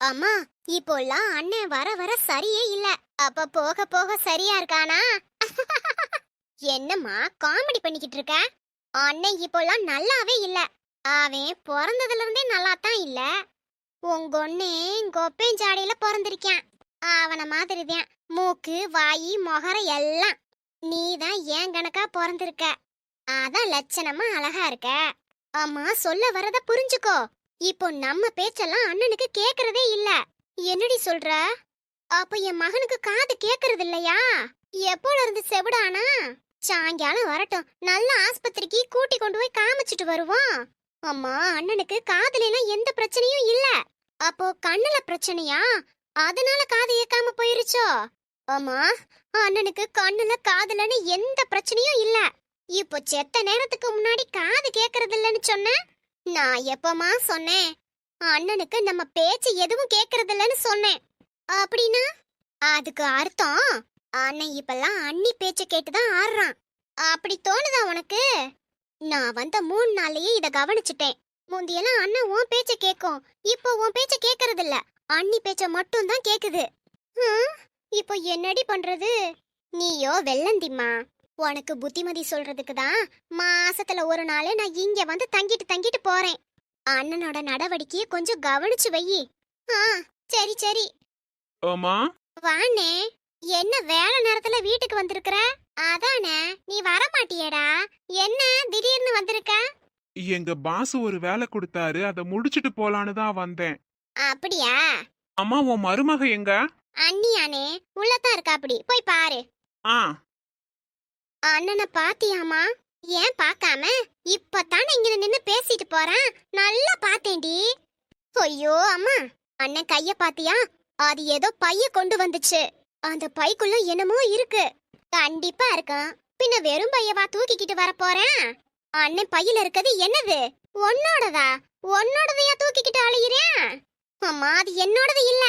அம்மா, இப்போல்லாம் அண்ணன் வர வர சரியே இல்ல. அப்ப போக போக சரியா இருக்கானா? என்னம்மா காமெடி பண்ணிக்கிட்டு இருக்க? அண்ணன் இப்போல்லாம் நல்லாவே இல்ல. அவன் பிறந்ததுல இருந்தே நல்லாத்தான் இல்ல. உங்க ஒண்ணே கொப்பேஞ்சாடியில பிறந்திருக்கான். அவன மாதிரிதான் மூக்கு வாயி முகர எல்லாம். நீதான் ஏன் கணக்கா பிறந்திருக்க. அதான் லட்சணமா அழகா இருக்க. அம்மா சொல்ல வரத புரிஞ்சுக்கோ. இப்போ நம்ம பேச்செல்லாம் அண்ணனுக்கு கேக்குறதே இல்ல. என்னடி சொல்ற? அப்ப என் மகனுக்கு காது கேக்குறது இல்லையா? எப்போல இருந்து செவிடானா? சாயங்காலம் வரட்டும், நல்ல ஆஸ்பத்திரிக்கு கூட்டி கொண்டு போய் காமிச்சிட்டு வருவோம். அம்மா, அண்ணனுக்கு காதுல எல்லாம் எந்த பிரச்சனையும் இல்ல. அப்போ கண்ணுல பிரச்சனையா? அதனால காது கேட்காம போயிருச்சோ? அம்மா, அண்ணனுக்கு கண்ணுல காதுலன்னு எந்த பிரச்சனையும் இல்ல. இப்போ செத்த நேரத்துக்கு முன்னாடி காது கேக்குறது இல்லன்னு சொன்ன. நான் எப்பமா சொன்னேன்? அண்ணனுக்கு நம்ம பேச்சு எதுவும் கேக்குறது இல்லன்னு சொன்னேன். அப்படின்னா அதுக்கு அர்த்தம் அண்ணன் இப்பெல்லாம் அண்ணி பேச்ச கேட்டுதான் ஆடுறான். அப்படி தோணுதா உனக்கு? நான் வந்த 3 நாள்லயே இத கவனிச்சுட்டேன். முந்தியெல்லாம் அண்ணன் உன் பேச்ச கேக்கும், இப்போ உன் பேச்ச கேக்குறது இல்ல. அண்ணி பேச்ச மட்டும் தான் கேக்குது. இப்போ என்னடி பண்றது? நீயோ வெள்ளந்திம்மா. உனக்கு புத்திமதி சொல்றதுக்கு தான் மாசத்துல ஒரு நாள் நான் இங்க வந்து தங்கிட்டு போறேன். அண்ணனோட நடவடிக்கையை கொஞ்சம் கவனிச்சு வையி. சரி சரி. அம்மா, வாண்ணே. என்ன வேலை நேரத்துல வீட்டுக்கு வந்திருக்கிற? அதானே, நீ வர மாட்டியேடா. என்ன திடீர்னு வந்திருக்க? எங்க பாஸ் ஒரு வேலை கொடுத்தாரு, அத முடிச்சிட்டு போலான்னு தான் வந்தேன். அப்படியா? அம்மா, உன் மருமக எங்க? அண்ணியானே, உள்ளதான் இருக்கா. அப்படி போய் பாரு. ஆ. அண்ணனை பாத்தியாமா? ஏன் பார்க்காம? இப்பதானே இங்க நின்னு பேசிட்டு போறேன். நல்லா பார்த்தேன்டி. ஐயோ அம்மா, அண்ணன் கைய பாத்தியா? அது ஏதோ பைய கொண்டு வந்துச்சு. அந்த பைக்குள்ள என்னமோ இருக்கு. கண்டிப்பா இருக்கும். பின்ன வெறும் பையவா தூக்கிக்கிட்டு வர போறேன்? அண்ணன் பையில இருக்கிறது என்னது? உன்னோடதா? உன்னோடதையா தூக்கிக்கிட்டு அலையிறேன்? அம்மா, அது என்னோடது இல்ல.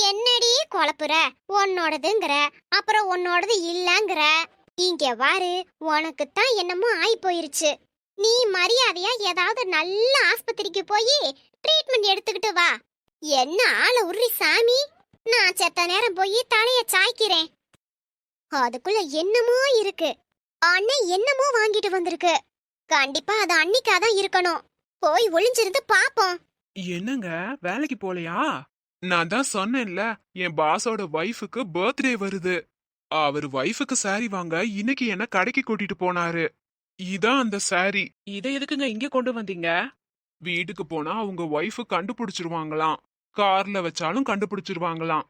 என்னடி குழப்புற? உன்னோடதுங்கிற, அப்புறம் உன்னோடது இல்லங்கிற. இங்க வாரு, உனக்குத்தான் என்னமோ ஆயி போயிருச்சு. நீ மரியாதையா ஏதாவது நல்ல ஆஸ்பத்திரிக்கு போய் ட்ரீட்மெண்ட் எடுத்துக்கிட்டு வா. என்ன ஆள உர்ரி சாமி. நான் செத்த நேரம் போய் தலைய சாய்க்கிறேன். அதுக்குள்ள என்னமோ இருக்கு. அண்ணன் என்னமோ வாங்கிட்டு வந்திருக்கு. கண்டிப்பா அது அன்னிக்காதான் இருக்கணும். போய் ஒளிஞ்சிருந்து பாப்போம். என்னங்க, வேலைக்கு போலையா? நான் தான் சொன்னேன்ல, என் பாஸோட வைஃபுக்கு பர்த்டே வருது. அவர் வைஃபுக்கு சாரி வாங்க இன்னைக்கு என்ன கடைக்கு கூட்டிட்டு போனாரு. இதான் அந்த சாரி. இதை எதுக்குங்க இங்க கொண்டு வந்தீங்க? வீட்டுக்கு போனா அவங்க வைஃபு கண்டுபிடிச்சிருவாங்களாம். கார்ல வச்சாலும் கண்டுபிடிச்சிருவாங்களாம்.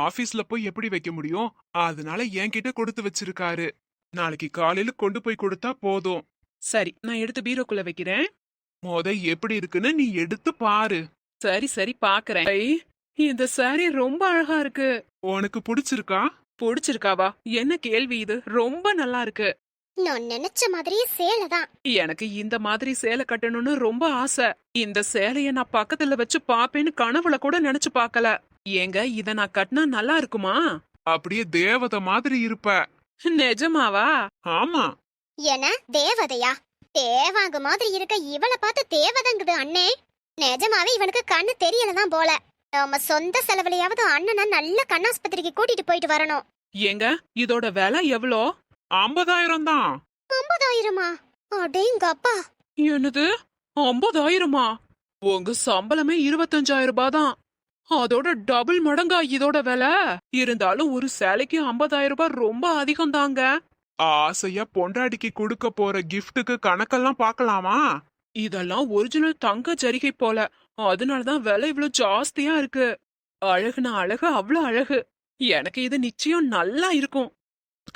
ஆபீஸ்ல போய் எப்படி வைக்க முடியும்? அதனால என்கிட்ட கொடுத்து வச்சிருக்காரு. நாளைக்கு காலையில கொண்டு போய் கொடுத்தா போதும். சரி, நான் எடுத்து பீரோக்குள்ள வைக்கிறேன். எப்படி இருக்குன்னு நீ எடுத்து பாரு. சரி சரி, பாக்குறேன். இந்த சாரி ரொம்ப அழகா இருக்கு. உனக்கு பிடிச்சிருக்கா? பிடிச்சிருக்காவா? என்ன கேள்வி இது? ரொம்ப நல்லா இருக்கு. நான் நினைச்ச மாதிரியே சேலை தான். எனக்கு இந்த மாதிரி சேலை கட்டணும்னு ரொம்ப ஆசை. இந்த சேலைய நான் பக்கத்துல வச்சு பாப்பேன்னு கனவுல கூட நினைச்சு பார்க்கல. ஏங்க, இத நான் கட்டினா நல்லா இருக்குமா? அப்படியே தேவதை மாதிரி இருப்ப. நிஜமாவா? ஆமா. என்ன தேவதையா? தேவாங்க மாதிரி இருக்க இவளை பார்த்து தேவதங்குது அண்ணே. நிஜமாவே இவனுக்கு கண்ணு தெரியலதான் போல. நம்ம சொந்த செலவுலையாவது அண்ணனை நல்ல கண்ணாஸ்பத்திரிக்கு கூட்டிட்டு போயிட்டு வரணும். ஏங்க, இதோட விலை எவ்வளோ? 50,000 தான். 50,000-மா? அடேங்கப்பா. என்னது, 50,000-மா? உங்க சம்பளமே 25,000 ரூபாய் தான். அதோட டபுள் மடங்கா இதோட விலை. இருந்தாலும் ஒரு சேலைக்கு 50,000 ரூபாய் ரொம்ப அதிகம் தாங்க. ஆசையா பொண்டாடிக்கு கொடுக்க போற கிஃப்ட்டுக்கு கணக்கெல்லாம் பார்க்கலாமா? இதெல்லாம் ஒரிஜினல் தங்க ஜரிகை போல. அதனாலதான் விலை இவ்வளவு ஜாஸ்தியா இருக்கு. அழகுனா அழகு, அவ்வளவு அழகு. எனக்கு இது நிச்சயம் நல்லா இருக்கும்.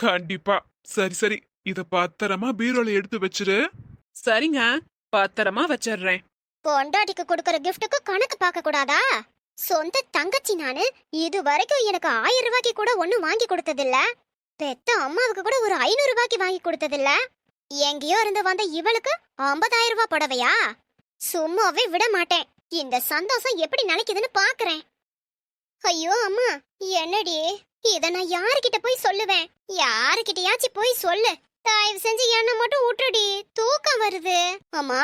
கண்டிப்பா. சரி சரி, இத பத்திரமா பீரோல எடுத்து வச்சிரு. சரிங்க, பத்திரமா வச்சிடுறேன். பொண்டாட்டிக்கு கொடுக்கற கிஃப்ட்டுக்கு கணக்கு பார்க்க கூடாதா? சொந்த தங்கச்சி நானு. இது வரைக்கும் எனக்கு 1000 ரூபாய்க்கு கூட ஒண்ணும் வாங்கி கொடுத்ததில்ல. பெத்த அம்மாவுக்கு கூட ஒரு 500 ரூபாய்க்கு வாங்கி கொடுத்ததில்ல. எங்கேயோ இருந்து வந்த இவளுக்கு 50,000 ரூபாய் புடவையா? சும்மாவே விட மாட்டேன். இந்த சந்தோஷம் எப்படி நினைக்குதுன்னு பாக்குறேன். ஐயோ அம்மா, என்னடி இத நான் யாருக்கிட்ட போய் சொல்லுவேன்? யாருக்கிட்டயாச்சும் போய் சொல்லு. தயவு செஞ்சு என்ன மட்டும் விட்டுடி, தூக்கம் வருது. அம்மா,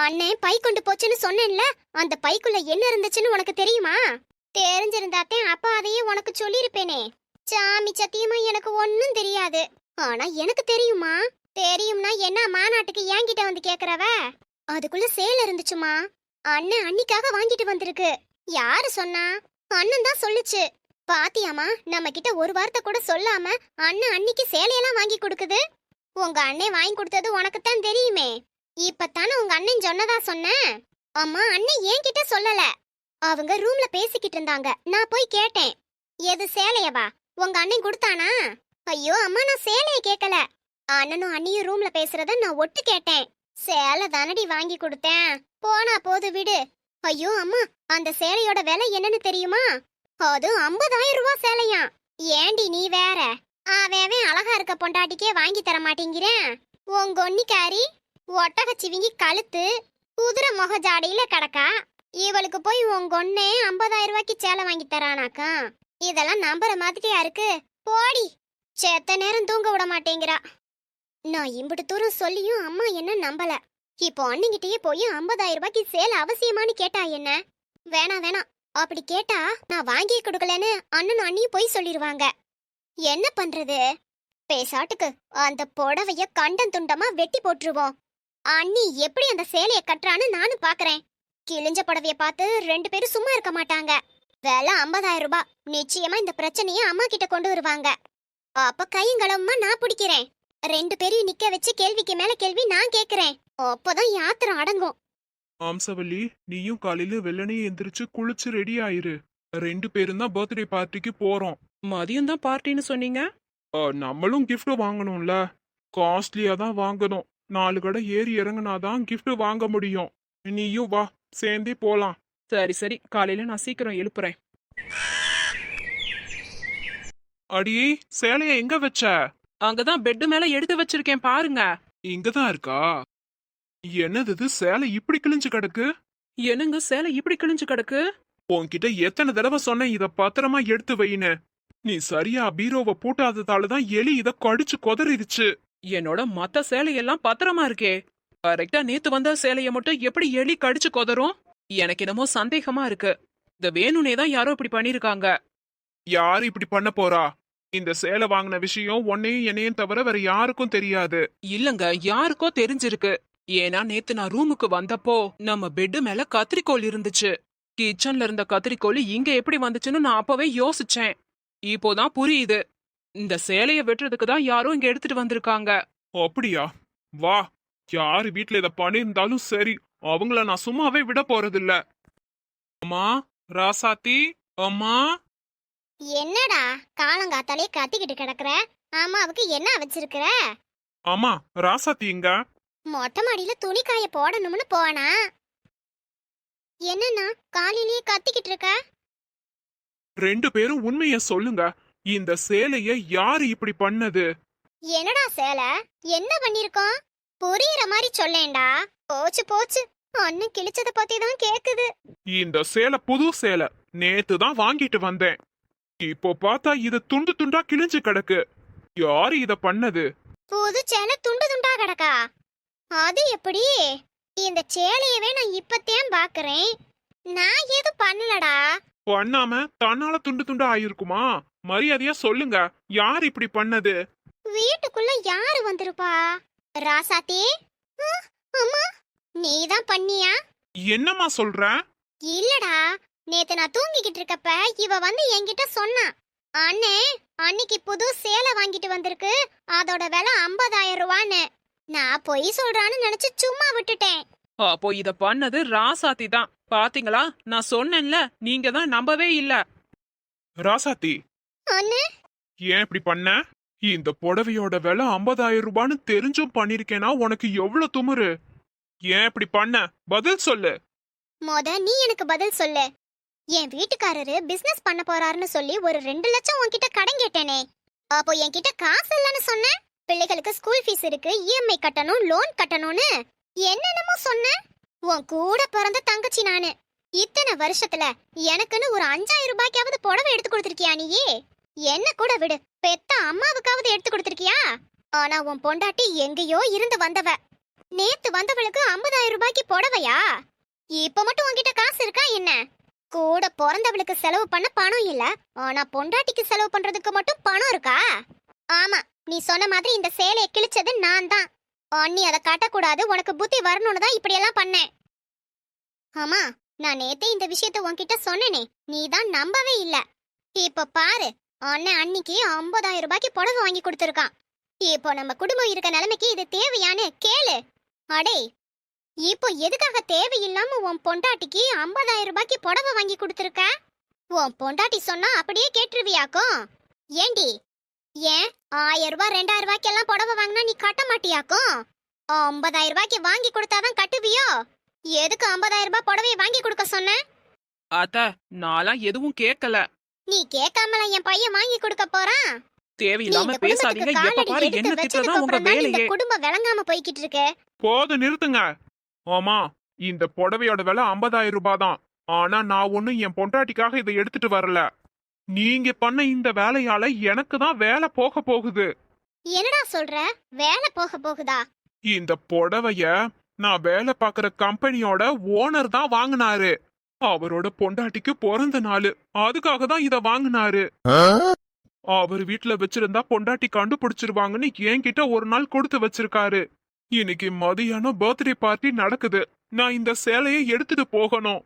அண்ணன் பை கொண்டு போச்சுன்னு சொன்னேன்ல, அந்த பைக்குள்ள என்ன இருந்துச்சுன்னு உனக்கு தெரியுமா? தெரிஞ்சிருந்தாத்தேன் அப்பா அதையே உனக்கு சொல்லிருப்பேனே. சாமி சத்தியமா எனக்கு ஒண்ணும் தெரியாது. ஆனா எனக்கு தெரியுமா? தெரியும்னா என்ன மாநாட்டுக்கு என்கிட்ட வந்து கேக்குறவ? அதுக்குள்ள சேல இருந்துச்சுமா. அண்ணன் அன்னிக்காக வாங்கிட்டு வந்திருக்கு. யாரு சொன்னா? அண்ணன் தான் சொல்லுச்சு. பாத்தியாமா, நம்ம கிட்ட ஒரு வார்த்தை கூட சொல்லாம அண்ணன் அன்னிக்கு சேலையெல்லாம் வாங்கி கொடுக்குது. உங்க அண்ணன் வாங்கி கொடுத்தது உனக்கு தான் தெரியுமே. இப்பத்தானே உங்க அண்ணன் சொன்னதா சொன்னேன். அம்மா, அண்ணன் என்கிட்ட சொல்லல. அவங்க ரூம்ல பேசிக்கிட்டு இருந்தாங்க. நான் போய் கேட்டேன். எது சேலையவா? உங்க அண்ணன் கொடுத்தானா? ஐயோ அம்மா, நான் சேலைய கேட்கல. அண்ணனும் அண்ணியும் ரூம்ல பேசுறத நான் ஒட்டு கேட்டேன். சேலை தானடி வாங்கி கொடுத்தேன். போனா போது விடு. ஐயோ அம்மா, அந்த சேலையோட விலை என்னன்னு தெரியுமா? அது 50,000 ரூபாய் சேலையா. ஏண்டி நீ வேற? அவன் அழகா இருக்க பொண்டாட்டிக்கே வாங்கி தர மாட்டேங்கிறேன். உங்க ஒன்னிக்காரி ஒட்டகச்சிவிங்கி கழுத்து குதிரை முக ஜாடியில கிடக்கா. இவளுக்கு போய் உங்க ஒன்னே 50,000 ரூபாய்க்கு சேலை வாங்கி தரானாக்கா? இதெல்லாம் நம்புற மாதிரியா இருக்கு? போடி. செத்த நேரம் தூங்க விட மாட்டேங்கிறா. நான் இம்புட்டு தூரம் சொல்லியும் அம்மா என்ன நம்பல. இப்போ அண்ணிங்கிட்டயே போய் 50,000 ரூபாய்க்கு சேலை அவசியமானு கேட்டா என்ன? வேணாம் வேணாம், அப்படி கேட்டா நான் வாங்கியே கொடுக்கலன்னு அண்ணனும் அண்ணியும் போய் சொல்லிடுவாங்க. என்ன பண்றது? பேசாட்டுக்கு அந்த புடவைய கண்டம் துண்டமா வெட்டி போட்டுருவோம். அண்ணி எப்படி அந்த சேலைய கட்டுறான்னு நானும் பாக்குறேன். கிழிஞ்ச புடவைய பார்த்து 2 பேரும் சும்மா இருக்க மாட்டாங்க. விலை 50,000 ரூபாய். நிச்சயமா இந்த பிரச்சனைய அம்மா கிட்ட கொண்டு வருவாங்க. அப்ப கையங்களமா நான் பிடிக்கிறேன். 2 பேரையும் நிக்க வச்சு கேள்விக்கு மேல கேள்வி நான் கேக்குறேன். அப்பதான் யாத்திரை அடங்கும். அம்சவல்லி, நீயும் காலையில வெள்ளனே எந்திரிச்சு குளிச்சு ரெடி ஆயிரு. 2 பேரும் தான் பர்த்டே பார்ட்டிக்கு போறோம். மதியம் தான் பார்ட்டின்னு சொன்னீங்க. நம்மளும் gift வாங்கணும்ல. காஸ்ட்லியா தான் வாங்கணும். 4 கடை ஏறி இறங்குனாதான் gift வாங்க முடியும். நீயும் வா, சேர்ந்தே போலாம். சரி சரி, காலையில நான் சீக்கிரம் எழுப்புறேன். அடியே, சேலைய எங்க வச்ச? அங்கதான் பெட் மேல எடுத்து வச்சிருக்கேன் பாருங்க. இங்கதான் இருக்கா? என்னது இது, சேலை இப்படி கிழிஞ்சு கிடக்கு? என்னங்க சேலை இப்படி கிழிஞ்சு கிடக்கு? உன்கிட்ட எத்தனை தடவை சொன்னேன் இத பத்திரமா எடுத்து வைன்னு. நீ சரியா பீரோவை பூட்டாததாலதான் எலி இத கடிச்சு கொதறிடுச்சு. என்னோட மத்த சேலையெல்லாம் பத்திரமா இருக்கே. கரெக்டா நேத்து வந்த சேலைய மட்டும் எப்படி எலி கடிச்சு கொதரும்? எனக்கு என்னமோ சந்தேகமா இருக்கு. இந்த வேணுனே தான் யாரோ இப்படி பண்ணிருக்காங்க. யாரு இப்படி பண்ண போறா? இந்த சேலை வாங்கின விஷயம் உன்னையும் என்னையும் தவிர வேற யாருக்கும் தெரியாது. இல்லங்க, யாருக்கோ தெரிஞ்சிருக்கு. ஏன்னா நேத்து நான் ரூமுக்கு வந்தப்போ நம்ம பெட் மேல கத்திரிக்கோல் இருந்துச்சு. கிச்சன்ல இருந்த கத்திரிக்கோல் இங்க எப்படி வந்துச்சுன்னு நான் அப்பவே யோசிச்சேன். இப்போதான் புரியுது. இந்த சேலைய வெட்டுறதுக்கு தான் யாரோ இங்க எடுத்துட்டு வந்திருக்காங்க. அப்படியா? வா, யாரு வீட்டுல இத பண்ணிருந்தாலும் சரி, அவங்கள நான் சும்மாவே விட போறதில்ல. அம்மா, ராசாத்தி, அம்மா. என்னடா காலங்காத்தாலே கத்திக்கிட்டு கிடக்குற? அம்மாவுக்கு என்ன வச்சிருக்கிற? அம்மா, ராசாத்தி எங்க? மொட்டை மாடியில துணி காய போடணும்னு போனா. என்னன்னா காலையிலேயே கத்திக்கிட்டு இருக்க? 2 பேரும் உண்மைய சொல்லுங்க. இந்த சேலைய யாரு இப்படி பண்ணது? என்னடா சேலை? என்ன பண்ணிருக்கோம்? புரியுற மாதிரி சொல்லேன்டா. போச்சு போச்சு, அண்ணன் கிழிச்சத பத்தி தான் கேக்குது. இந்த சேலை புது சேலை. நேத்து தான் வாங்கிட்டு வந்தேன். இப்போ பார்த்தா இது துண்டு துண்டா கிழிஞ்சு கிடக்கு. யாரு இத பண்ணது? புது சேலை துண்டு துண்டா கிடக்கா? அது எப்படி? இந்த சேலையவே நான் இப்பத்தேன் பாக்குறேன். நான் எதுவும் பண்ணலடா. பண்ணாம தன்னால துண்டு துண்டா ஆயிருக்குமா? மரியாதையா சொல்லுங்க, யார் இப்படி பண்ணது? வீட்டுக்குள்ள யாரு வந்திருப்பா? ராசாத்தி? அம்மா, நீதான் பண்ணியா? என்னம்மா சொல்ற? இல்லடா, நேத்து நான் தூங்கிக்கிட்டு இருக்கப்ப இவ வந்து என்கிட்ட சொன்னா. அண்ணே, அன்னைக்கு புது சேலை வாங்கிட்டு வந்திருக்கு, அதோட விலை 50,000 ரூபான்னு. நான் பொய் சொல்றான்னு நினைச்சு சும்மா விட்டுட்டேன். அப்போ இத பண்ணது ராசாத்தி தான். பாத்தீங்களா, நான் சொன்னேன்ல, நீங்க தான் நம்பவே இல்ல. ராசாத்தி, அண்ணே, ஏன் இப்படி பண்ண? இந்த புடவையோட விலை 50,000 ரூபான்னு தெரிஞ்சும் பண்ணிருக்கேனா உனக்கு எவ்வளவு துமுறு? ஏன் இப்படி பண்ண? பதில் சொல்லு. நீ எனக்கு பதில் சொல்லு. என் வீட்டுக்காரரு பிசினஸ் பண்ண போறாருன்னு சொல்லி ஒரு 2 லட்சம் உன்கிட்ட கடன் கேட்டேனே. அப்போ என்கிட்ட காசு இல்லைன்னு சொன்ன. பிள்ளைகளுக்கு ஸ்கூல் ஃபீஸ் இருக்கு, இஎம்ஐ கட்டணும், லோன் கட்டணும்னு என்னென்னமோ சொன்ன. உன் கூட பிறந்த தங்கச்சி நானு. இத்தனை வருஷத்துல எனக்குன்னு ஒரு 5,000 ரூபாய்க்காவது புடவை எடுத்து கொடுத்திருக்கியா நீயே? என்ன கூட விடு, பெத்த அம்மாவுக்காவது எடுத்து கொடுத்திருக்கியா? ஆனா உன் பொண்டாட்டி எங்கேயோ இருந்து வந்தவ. நேத்து வந்தவளுக்கு 50,000 ரூபாய்க்கு புடவையா? இப்ப மட்டும் உன்கிட்ட காசு இருக்கா என்ன? கூட பிறந்தவளுக்கு செலவு பண்ண பணம் இல்ல, ஆனா பொண்டாட்டிக்கு செலவு பண்றதுக்கு மட்டும் பணம் இருக்கா? ஆமா, நீ சொன்ன மாதிரி இந்த சேலையை கிழிச்சது நான் தான். அண்ணி அதை காட்டக்கூடாது, உனக்கு புத்தி வரணும்னு தான் இப்படி எல்லாம் பண்ணேன். ஆமா, நான் நேத்தே இந்த விஷயத்த உன்கிட்ட சொன்னேனே, நீ தான் நம்பவே இல்ல. இப்ப பாரு, அண்ணன் அன்னிக்கு 50,000 ரூபாய்க்கு புடவை வாங்கி கொடுத்துருக்கான். இப்போ நம்ம குடும்பம் இருக்க நிலைமைக்கு இது தேவையான்னு கேளு. அடே, இப்போ எதுக்காக தேவையில்லாம உன் பொண்டாட்டிக்கு 50,000 ரூபாய்க்கு புடவை வாங்கி கொடுத்துருக்க? உன் பொண்டாட்டி சொன்னா அப்படியே கேட்டுருவியாக்கும்? ஏண்டி, ஏன் 1000 ரூபாய் 2000 ரூபாய்க்கெல்லாம் புடவை வாங்கினா நீ கட்ட மாட்டியாக்கும்? 50,000 ரூபாய்க்கு வாங்கி கொடுத்தாதான் கட்டுவியோ? எதுக்கு 50,000 ரூபாய் புடவையை வாங்கி கொடுக்க சொன்ன? அத்த நான்லாம் எதுவும் கேட்கல. நீ கேட்காமல என் பையன் வாங்கி கொடுக்க போறான்? நீ தேவையில்லாம இந்த பேசாதீங்க. குடும்பத்துக்கு எப்ப காலடி பாரு எடுத்து என்ன வச்சதுக்கு திட்டதான் உங்க அப்புறம் தான் இந்த வேலையே. குடும்பம் விளங்காம போய்கிட்டு இருக்கு. போதும் நிறுத்துங்க. ஆமா, இந்த புடவையோட விலை 50,000 ரூபாய் தான். ஆனா நான் ஒண்ணும் என் பொண்டாட்டிக்காக இதை எடுத்துட்டு வரல. நீங்க பண்ண இந்த வேலையால எனக்கு தான் வேலை போக போகுது. என்னடா சொல்ற? வேலை போக போகுதா? இந்த புடவைய நான் வேலை பார்க்குற கம்பெனியோட ஓனர் தான் வாங்கினாரு. அவரோட பொண்டாட்டிக்கு பிறந்த நாள், அதுக்காக தான் இத வாங்கினாரு. அவர் வீட்டுல வச்சிருந்தா பொண்டாட்டி கண்டுபிடிச்சிருவாங்கன்னு என்கிட்ட ஒரு நாள் கொடுத்து வச்சிருக்காரு. இன்னைக்கு மதியானம் பர்த்டே பார்ட்டி நடக்குது. நான் இந்த சேலையை எடுத்துட்டு போகணும்.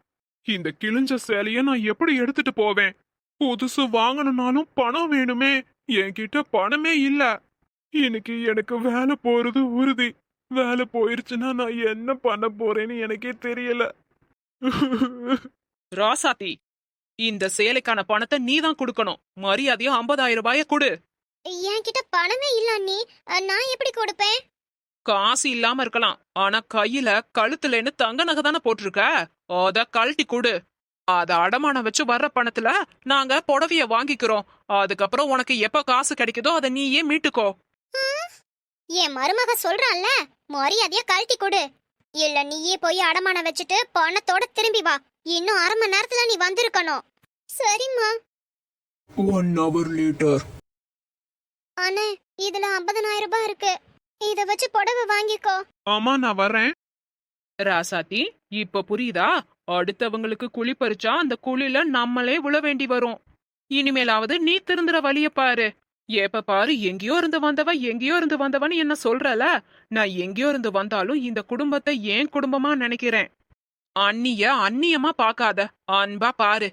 இந்த கிழிஞ்ச சேலைய நான் எப்படி எடுத்துட்டு போவேன்? புதுசு வாங்கணும்னாலும் பணம் வேணுமே. என்கிட்ட பணமே இல்ல. இன்னைக்கு எனக்கு வேலை போறது உறுதி. வேலை போயிருச்சுன்னா நான் என்ன பண்ண போறேன்னு எனக்கே தெரியல. ராசாத்தி, இந்த சேலைக்கான பணத்தை நீ தான் கொடுக்கணும். மரியாதையா 50,000 ரூபாய கொடு. என்கிட்ட பணமே இல்ல அண்ணி, நான் எப்படி கொடுப்பேன்? காசு இல்லாம இருக்கலாம், ஆனா கையில கழுத்துலன்னு தங்க நகை தானே போட்டிருக்க. அத கழட்டி கொடு. அத அடமானம் வச்சு வர்ற பணத்துல நாங்க புடவைய வாங்கிக்கிறோம். அதுக்கப்புறம் உனக்கு எப்ப காசு கிடைக்குதோ அதை நீயே மீட்டுக்கோ. என் மருமக சொல்றான்ல, மரியாதையா கழட்டி கொடு. இல்ல நீயே போய் அடமானம் வச்சுட்டு பணத்தோட திரும்பி வா. இன்னும் 1/2 மணி நேரத்துல நீ வந்திருக்கணும். சரிம்மா. 1 hour later. அண்ணே, இதுல 50,000 ரூபாய் இருக்கு. இத வச்சு புடவை வாங்கிக்கோ. ஆமா, நான் வரேன். ராசாத்தி, இப்ப புரியுதா? அடுத்தவங்களுக்கு குழி பறிச்சா அந்த குழில நம்மளே விழ வேண்டி வரும். இனிமேலாவது நீ திருந்துற வழிய பாரு. எப்ப பாரு எங்கேயோ இருந்து வந்தவன்னு என்ன சொல்றல. நான் எங்கேயோ இருந்து வந்தாலும் இந்த குடும்பத்தை ஏன் குடும்பமா நினைக்கிறேன். அந்நியமா பார்க்காத, அன்பா பாரு.